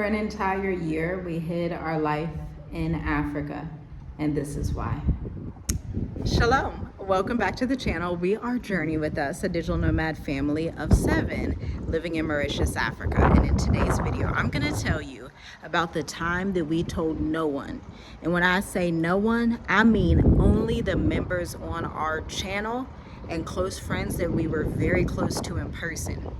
For an entire year, we hid our life in Africa, and this is why. Shalom, welcome back to the channel. We are Journey with Us, a digital nomad family of 7 living in Mauritius, Africa. And in today's video, I'm gonna tell you about the time that we told no one. And when I say no one, I mean only the members on our channel and close friends that we were very close to in person.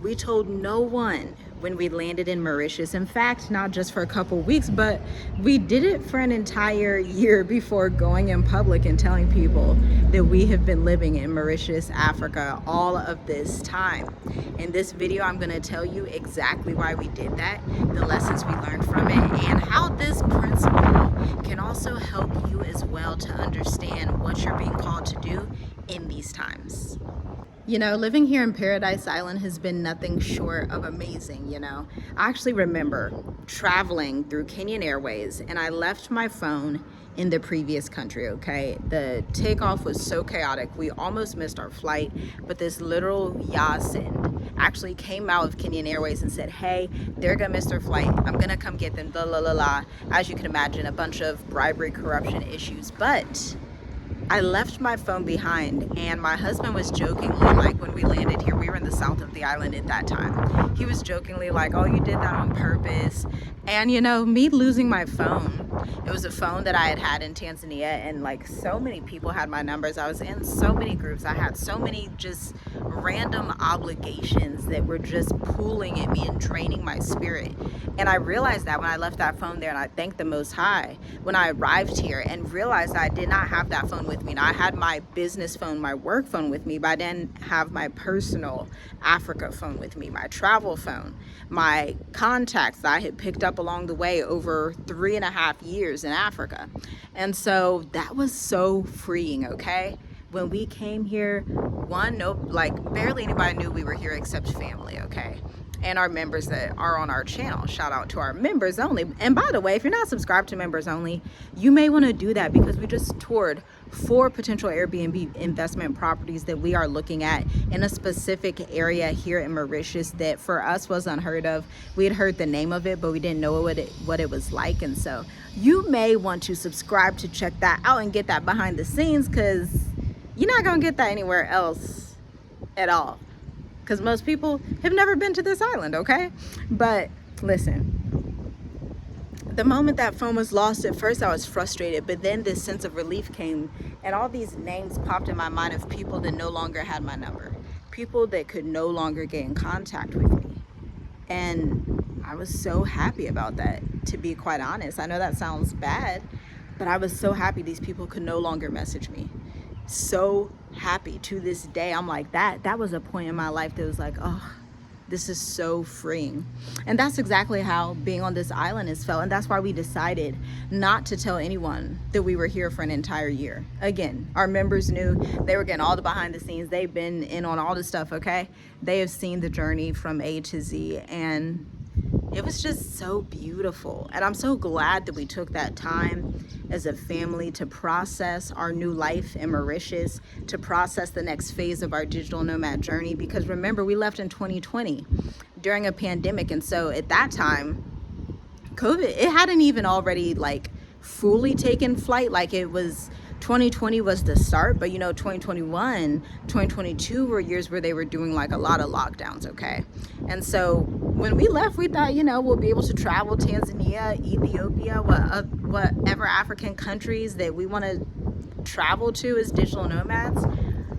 We told no one when we landed in Mauritius. In fact, not just for a couple weeks, but we did it for an entire year before going in public and telling people that we have been living in Mauritius, Africa, all of this time. In this video, I'm gonna tell you exactly why we did that, the lessons we learned from it, and how this principle can also help you as well to understand what you're being called to do in these times. You know, living here in Paradise Island has been nothing short of amazing, you know. I actually remember traveling through Kenyan Airways and I left my phone in the previous country, okay? The takeoff was so chaotic. We almost missed our flight, but this little Yasin actually came out of Kenyan Airways and said, hey, they're gonna miss their flight. I'm gonna come get them, la la la la. As you can imagine, a bunch of bribery, corruption issues, but I left my phone behind, and my husband was jokingly, like, when we landed here, we were in the south of the island at that time. He was jokingly like, oh, you did that on purpose. And you know, me losing my phone, it was a phone that I had had in Tanzania, and like so many people had my numbers. I was in so many groups. I had so many just random obligations that were just pulling at me and draining my spirit. And I realized that when I left that phone there, and I thanked the Most High when I arrived here and realized I did not have that phone with me. Now, I had my business phone, my work phone with me, but I didn't have my personal Africa phone with me, my travel phone, my contacts that I had picked up along the way over 3.5 years in Africa. And so that was so freeing, okay? When we came here, barely anybody knew we were here except family, okay? And our members that are on our channel. Shout out to our members only. And by the way, if you're not subscribed to members only, you may want to do that, because we just toured 4 potential Airbnb investment properties that we are looking at in a specific area here in Mauritius that for us was unheard of. We had heard the name of it, but we didn't know what it was like. And so you may want to subscribe to check that out and get that behind the scenes, because you're not gonna get that anywhere else at all, because most people have never been to this island, okay? But listen, the moment that phone was lost, at first I was frustrated, but then this sense of relief came, and all these names popped in my mind of people that no longer had my number, people that could no longer get in contact with me. And I was so happy about that, to be quite honest. I know that sounds bad, but I was so happy these people could no longer message me. So happy. To this day, I'm like, that was a point in my life that was like, oh, this is so freeing. And that's exactly how being on this island has felt. And that's why we decided not to tell anyone that we were here for an entire year. Again, our members knew. They were getting all the behind the scenes. They've been in on all the stuff, okay? They have seen the journey from A to Z, and it was just so beautiful. And I'm so glad that we took that time as a family to process our new life in Mauritius, to process the next phase of our digital nomad journey. Because remember, we left in 2020 during a pandemic. And so at that time, COVID, it hadn't even already like fully taken flight. Like, it was 2020 was the start, but you know, 2021, 2022 were years where they were doing like a lot of lockdowns, okay? And so when we left, we thought, you know, we'll be able to travel Tanzania, Ethiopia, whatever African countries that we want to travel to as digital nomads.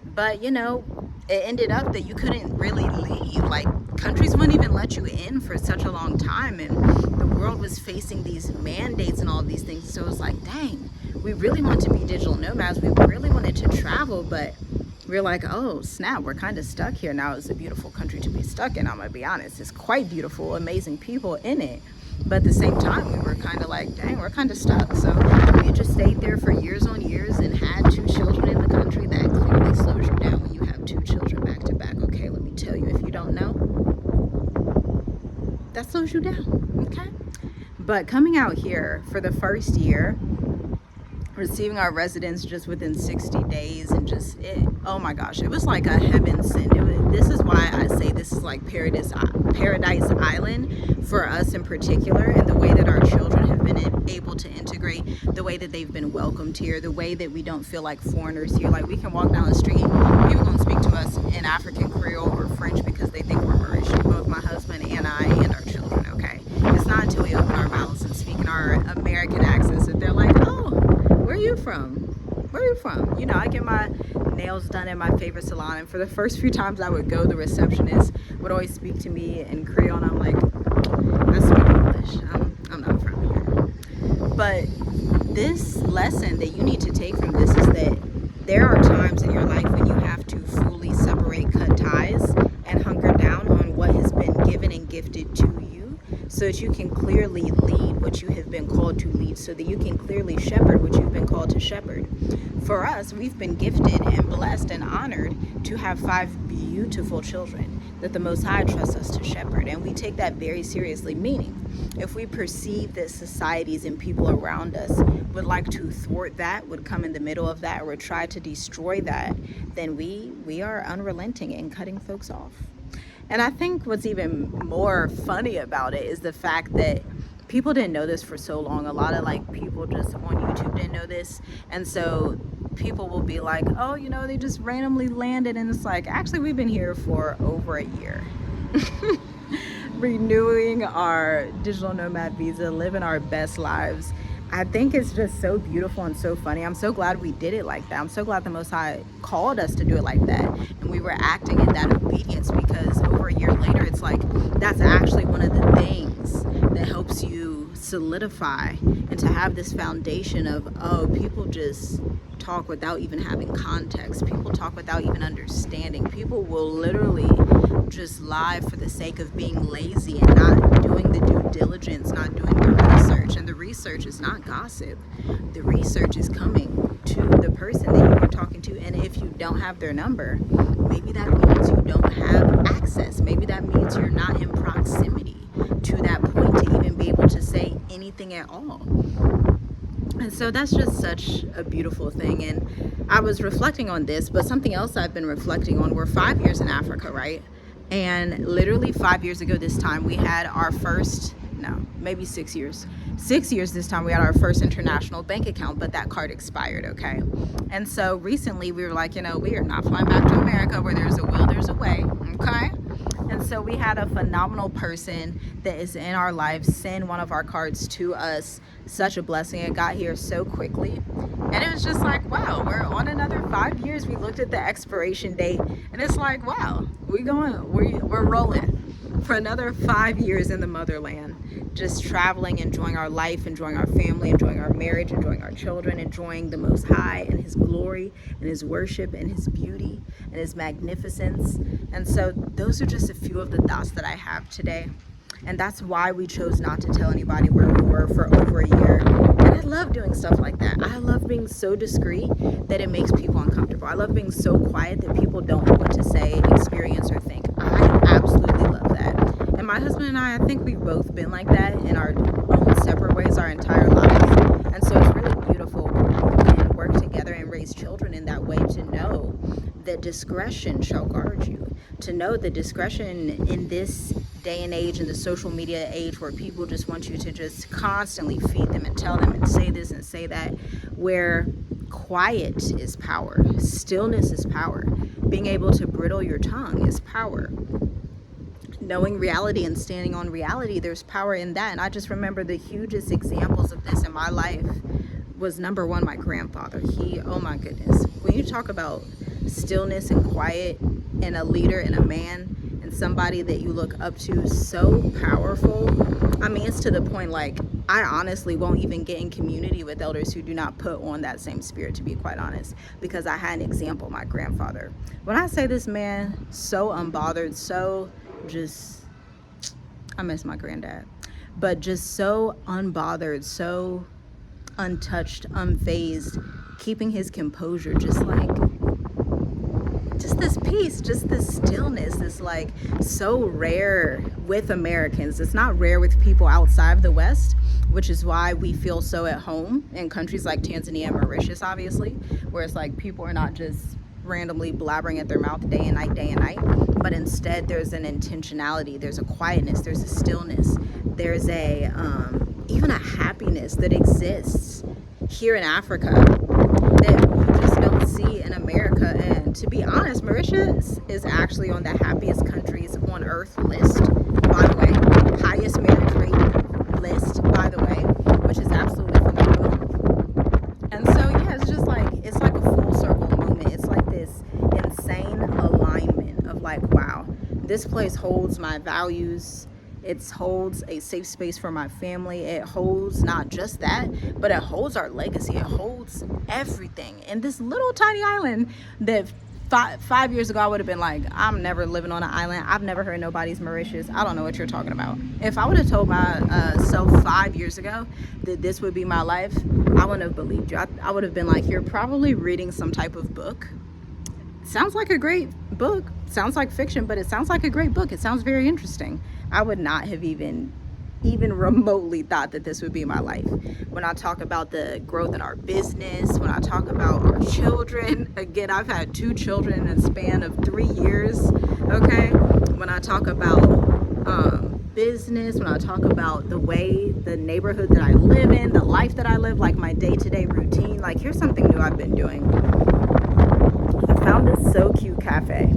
But you know, it ended up that you couldn't really leave. Like, countries wouldn't even let you in for such a long time, and the world was facing these mandates and all of these things. So it was like, dang, we really want to be digital nomads. We really wanted to travel, but we're like, oh snap, we're kind of stuck here. Now it's a beautiful country to be stuck in, I'm gonna be honest. It's quite beautiful, amazing people in it. But at the same time, we were kind of like, dang, we're kind of stuck. So we just stayed there for years on years and had 2 children in the country. That clearly slows you down when you have 2 children back to back. Okay, let me tell you, if you don't know, that slows you down, okay? But coming out here for the first year, receiving our residence just within 60 days, and just oh my gosh, it was like a heaven sent. This is why I say this is like paradise island for us in particular, and the way that our children have been able to integrate, the way that they've been welcomed here, the way that we don't feel like foreigners here. Like, we can walk down the street, people don't speak to us in African Creole or French because they think we're Mauritian, both my husband and I and our children, okay? It's not until we open our mouths and speak in our American accents that they're like, oh, where are you from? Where are you from? You know, I get my nails done in my favorite salon, and for the first few times I would go, the receptionist would always speak to me in Creole, and I'm like, I speak English. I'm not from here. But this lesson that you need to take from this is that there are times in your life when you have to fully separate, cut ties, and hunker down on what has been given and gifted to you, so that you can clearly lead what you have been called to lead, so that you can clearly shepherd what you've been called to shepherd. For us, we've been gifted and blessed and honored to have 5 beautiful children that the Most High trusts us to shepherd, and we take that very seriously. Meaning, if we perceive that societies and people around us would like to thwart that, would come in the middle of that, or would try to destroy that, then we are unrelenting in cutting folks off. And I think what's even more funny about it is the fact that people didn't know this for so long. A lot of like people just on YouTube didn't know this, and so people will be like, oh, you know, they just randomly landed, and it's like, actually we've been here for over a year. Renewing our digital nomad visa, living our best lives. I think it's just so beautiful and so funny. I'm so glad we did it like that. I'm so glad the Most High called us to do it like that, and we were acting in that obedience, because over a year later, it's like, that's actually one of the things that helps you solidify and to have this foundation of, oh, people just talk without even having context. People talk without even understanding. People will literally just lie for the sake of being lazy and not doing the due diligence, not doing the research. And the research is not gossip. The research is coming to the person that you are talking to. And if you don't have their number, maybe that means you don't have access. Maybe that means you're not in proximity to that point to even be able to say anything at all. And so that's just such a beautiful thing. And I was reflecting on this, but something else I've been reflecting on, we're 5 years in Africa, right? And literally 5 years ago this time, we had our first, no, maybe 6 years. 6 years this time, we had our first international bank account, but that card expired, okay? And so recently we were like, you know, we are not flying back to America. Where there's a will, there's a way, okay? And so we had a phenomenal person that is in our life send one of our cards to us. Such a blessing. It got here so quickly. And it was just like, wow, we're on another 5 years. We looked at the expiration date, and it's like, wow, we're rolling for another 5 years in the motherland, just traveling, enjoying our life, enjoying our family, enjoying our marriage, enjoying our children, enjoying the Most High and His glory and His worship and His beauty and His magnificence. And so those are just a few of the thoughts that I have today. And that's why we chose not to tell anybody where we were for over a year. And I love doing stuff like that. I love being so discreet that it makes people uncomfortable. I love being so quiet that people don't know what to say, experience, or think. I absolutely love that. And my husband and I think we've both been like that in our own separate ways our entire lives. And so it's really beautiful when we can work together and raise children in that way, to know that discretion shall guard you, to know that discretion in this day and age, in the social media age, where people just want you to just constantly feed them and tell them and say this and say that, where quiet is power, stillness is power, being able to bridle your tongue is power, knowing reality and standing on reality, there's power in that. And I just remember the hugest examples of this in my life was, number one, my grandfather. He, oh my goodness, when you talk about stillness and quiet and a leader and a man and somebody that you look up to, so powerful. I mean, it's to the point, like, I honestly won't even get in community with elders who do not put on that same spirit, to be quite honest, because I had an example, my grandfather. When I say this man, so unbothered, so just, I miss my granddad, but just so unbothered, so untouched, unfazed, keeping his composure, just this peace, just this stillness, this like so rare with Americans. It's not rare with people outside of the West, which is why we feel so at home in countries like Tanzania and Mauritius, obviously, where it's like people are not just randomly blabbering at their mouth day and night, but instead there's an intentionality, there's a quietness, there's a stillness, there's a even a happiness that exists here in Africa that you just don't see in America. And to be honest, Mauritius is actually on the happiest countries on earth list, by the way. Highest marriage rate list, by the way, which is absolutely phenomenal. And so yeah, it's like a full circle moment. It's like this insane alignment of like, wow, this place holds my values. It holds a safe space for my family. It holds not just that, but it holds our legacy. It holds everything. And this little tiny island that 5 years ago I would have been like, I'm never living on an island. I've never heard nobody's Mauritius. I don't know what you're talking about. If I would have told myself 5 years ago that this would be my life, I wouldn't have believed you. I would have been like, you're probably reading some type of book. Sounds like a great book. Sounds like fiction, but it sounds like a great book. It sounds very interesting. I would not have even remotely thought that this would be my life. When I talk about the growth in our business, when I talk about our children, again, I've had 2 children in a span of 3 years, okay? When I talk about business, when I talk about the way, the neighborhood that I live in, the life that I live, like my day-to-day routine, like here's something new I've been doing. I found this so cute cafe.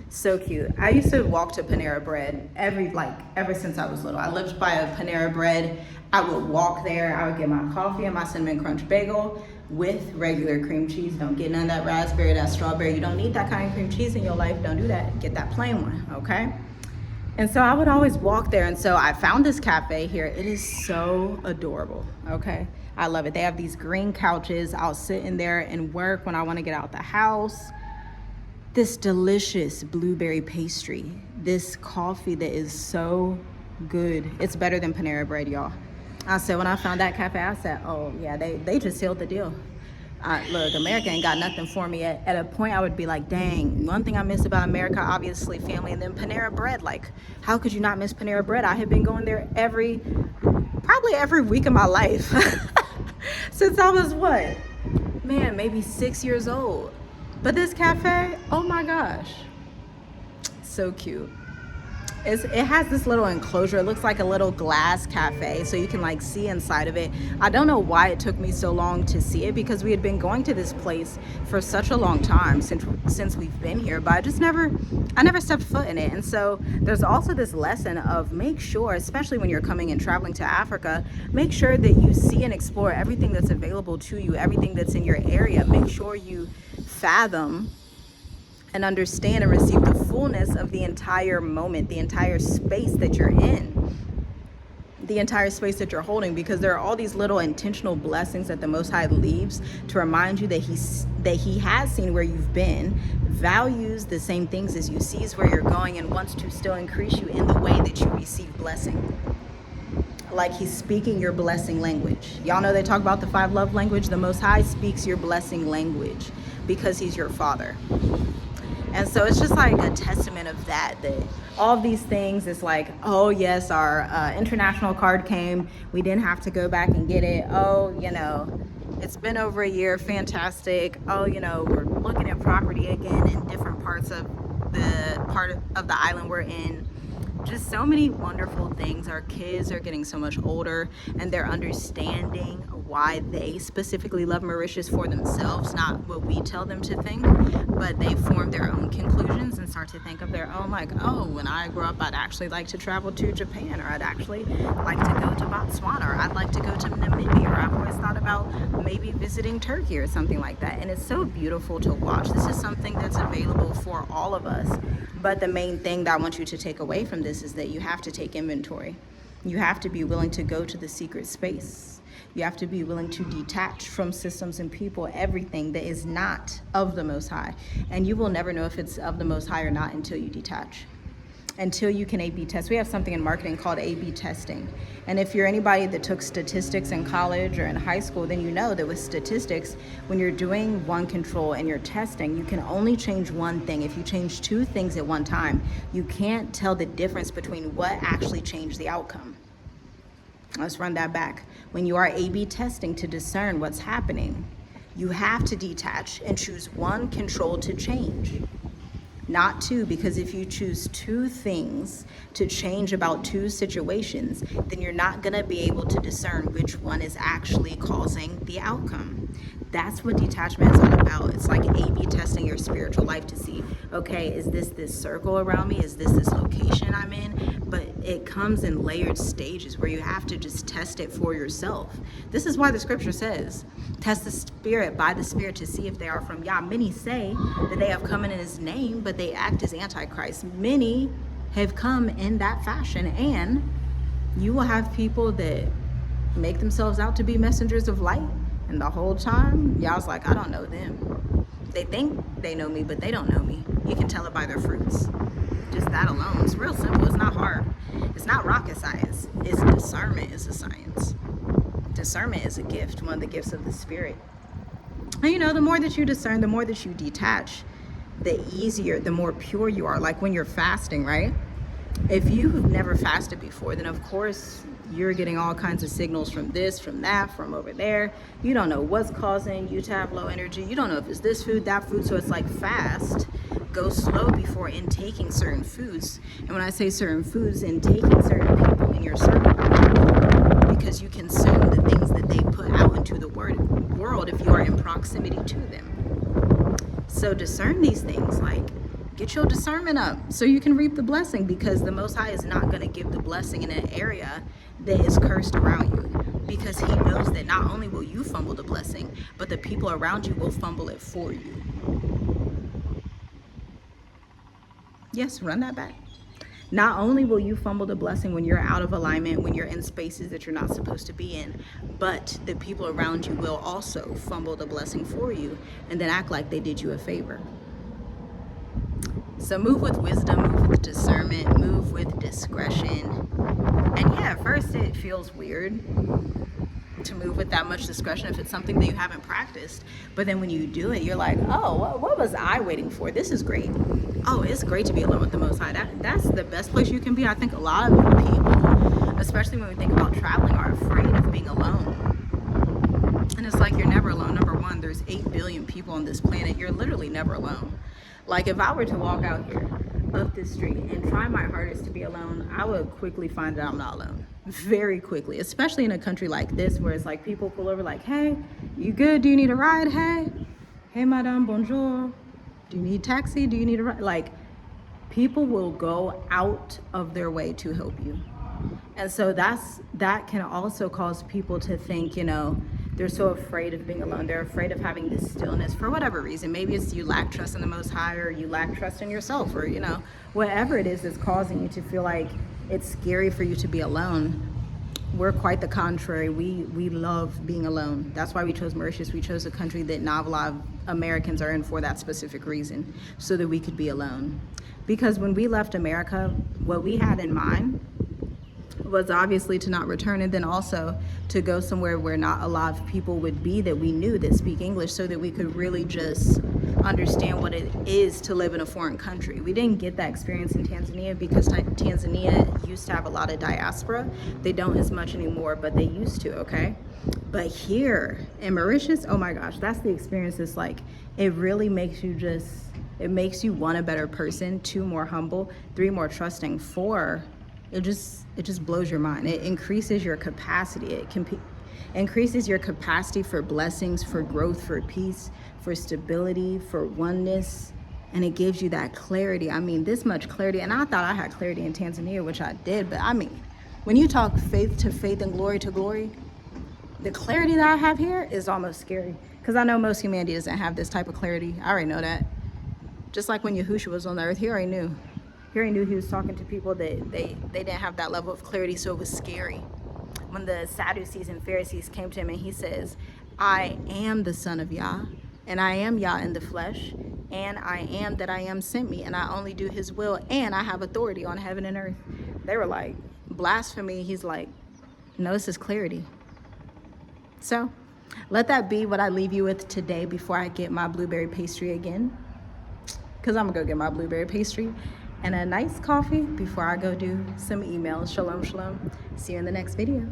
So cute. I used to walk to Panera Bread ever since I was little. I lived by a Panera Bread. I would walk there. I would get my coffee and my cinnamon crunch bagel with regular cream cheese. Don't get none of that raspberry, that strawberry. You don't need that kind of cream cheese in your life. Don't do that. Get that plain one, okay? And so I would always walk there. And so I found this cafe here. It is so adorable, okay? I love it. They have these green couches. I'll sit in there and work when I want to get out the house. This delicious blueberry pastry, this coffee that is so good. It's better than Panera Bread, y'all. I said, when I found that cafe, I said, oh yeah, they just sealed the deal. Look, America ain't got nothing for me. At a point, I would be like, dang, one thing I miss about America, obviously family, and then Panera Bread. Like, how could you not miss Panera Bread? I have been going there probably every week of my life since I was maybe 6 years old. But this cafe, oh my gosh, so cute. It has this little enclosure. It looks like a little glass cafe, so you can like see inside of it. I don't know why it took me so long to see it, because we had been going to this place for such a long time since we've been here, but I never stepped foot in it. And so there's also this lesson of make sure, especially when you're coming and traveling to Africa, make sure that you see and explore everything that's available to you, everything that's in your area. Make sure you fathom and understand and receive the fullness of the entire moment, the entire space that you're in, the entire space that you're holding, because there are all these little intentional blessings that the Most High leaves to remind you that he has seen where you've been, values the same things as you, sees where you're going, and wants to still increase you in the way that you receive blessing. Like he's speaking your blessing language. Y'all know they talk about the 5 love language. The Most High speaks your blessing language because he's your father. And so it's just like a testament of that all of these things, it's like, oh yes, our international card came. We didn't have to go back and get it. Oh, it's been over a year. Fantastic. Oh, we're looking at property again in different parts of the island we're in. Just so many wonderful things. Our kids are getting so much older, and they're understanding why they specifically love Mauritius for themselves, not what we tell them to think, but they form their own conclusions and start to think of their own, like, oh, when I grow up, I'd actually like to travel to Japan, or I'd actually like to go to Botswana, or I'd like to go to Namibia, or I've always thought about maybe visiting Turkey or something like that. And it's so beautiful to watch. This is something that's available for all of us. But the main thing that I want you to take away from this is that you have to take inventory. You have to be willing to go to the secret space. You have to be willing to detach from systems and people, everything that is not of the Most High. And you will never know if it's of the Most High or not until you detach, until you can A/B test. We have something in marketing called A/B testing. And if you're anybody that took statistics in college or in high school, then you know that with statistics, when you're doing one control and you're testing, you can only change one thing. If you change 2 things at one time, you can't tell the difference between what actually changed the outcome. Let's run that back. When you are A/B testing to discern what's happening, you have to detach and choose one control to change. not two, because if you choose two things to change about two situations, then you're not going to be able to discern which one is actually causing the outcome. That's what detachment is all about. It's like A/B testing your spiritual life to see, okay, is this circle around me? Is this location I'm in? But it comes in layered stages where you have to just test it for yourself. This is why the scripture says, test the spirit by the spirit to see if they are from Yah. Many say that they have come in his name, but they act as antichrist. Many have come in that fashion, and you will have people that make themselves out to be messengers of light, and the whole time Yah's like, I don't know them. They think they know me, but they don't know me. You can tell it by their fruits. Just that alone. It's real simple. It's not hard. It's not rocket science. It's discernment is a science. Discernment is a gift, one of the gifts of the spirit. And you know, the more that you discern, the more that you detach, the easier, the more pure you are. Like when you're fasting, right? If you've never fasted before, then of course you're getting all kinds of signals from this, from that, from over there. You don't know what's causing you to have low energy. You don't know if it's this food, that food. So it's like fast. Go slow before intaking certain foods. And when I say certain foods, intaking certain people in your circle, because you consume the things that they put out into the world if you are in proximity to them. So discern these things, like get your discernment up so you can reap the blessing, because the Most High is not going to give the blessing in an area that is cursed around you, because he knows that not only will you fumble the blessing, but the people around you will fumble it for you. Yes, run that back. Not only will you fumble the blessing when you're out of alignment, when you're in spaces that you're not supposed to be in, but the people around you will also fumble the blessing for you and then act like they did you a favor. So move with wisdom, move with discernment, move with discretion. And yeah, at first it feels weird to move with that much discretion if it's something that you haven't practiced. But then when you do it, you're like, oh, what was I waiting for? This is great. Oh, it's great to be alone with the Most High. That's the best place you can be. I think a lot of people, especially when we think about traveling, are afraid of being alone. And it's like you're never alone. Number one, there's 8 billion people on this planet. You're literally never alone. Like if I were to walk out here up this street and try my hardest to be alone, I would quickly find that I'm not alone. Very quickly, especially in a country like this where it's like people pull over like, hey, you good? Do you need a ride? Hey, madame, bonjour. Do you need a taxi? Do you need a ride? Like, people will go out of their way to help you. And so that can also cause people to think, you know, they're so afraid of being alone. They're afraid of having this stillness for whatever reason. Maybe it's you lack trust in the Most High, or you lack trust in yourself, or, you know, whatever it is that's causing you to feel like it's scary for you to be alone. We're quite the contrary. We love being alone. That's why we chose Mauritius. We chose a country that not a lot of Americans are in for that specific reason, so that we could be alone. Because when we left America, what we had in mind was obviously to not return, and then also to go somewhere where not a lot of people would be that we knew that speak English, so that we could really just understand what it is to live in a foreign country. We didn't get that experience in Tanzania because Tanzania used to have a lot of diaspora. They don't as much anymore, but they used to, okay? But here in Mauritius, oh my gosh, that's the experience. It's like, it really makes you it makes you, 1, a better person, 2, more humble, 3, more trusting, 4, it just blows your mind. It increases your capacity. It increases your capacity for blessings, for growth, for peace, for stability, for oneness, and it gives you that clarity. I mean, this much clarity, and I thought I had clarity in Tanzania, which I did, but I mean, when you talk faith to faith and glory to glory, the clarity that I have here is almost scary, because I know most humanity doesn't have this type of clarity. I already know that. Just like when Yahushua was on the earth, he already knew. He already knew he was talking to people that they didn't have that level of clarity, so it was scary. When the Sadducees and Pharisees came to him and he says, I am the Son of Yah, and I am Yah in the flesh, and I am that I am sent me, and I only do his will, and I have authority on heaven and earth. They were like, blasphemy. He's like, no, this is clarity. So let that be what I leave you with today before I get my blueberry pastry again, because I'm gonna go get my blueberry pastry and a nice coffee before I go do some emails. Shalom, shalom. See you in the next video.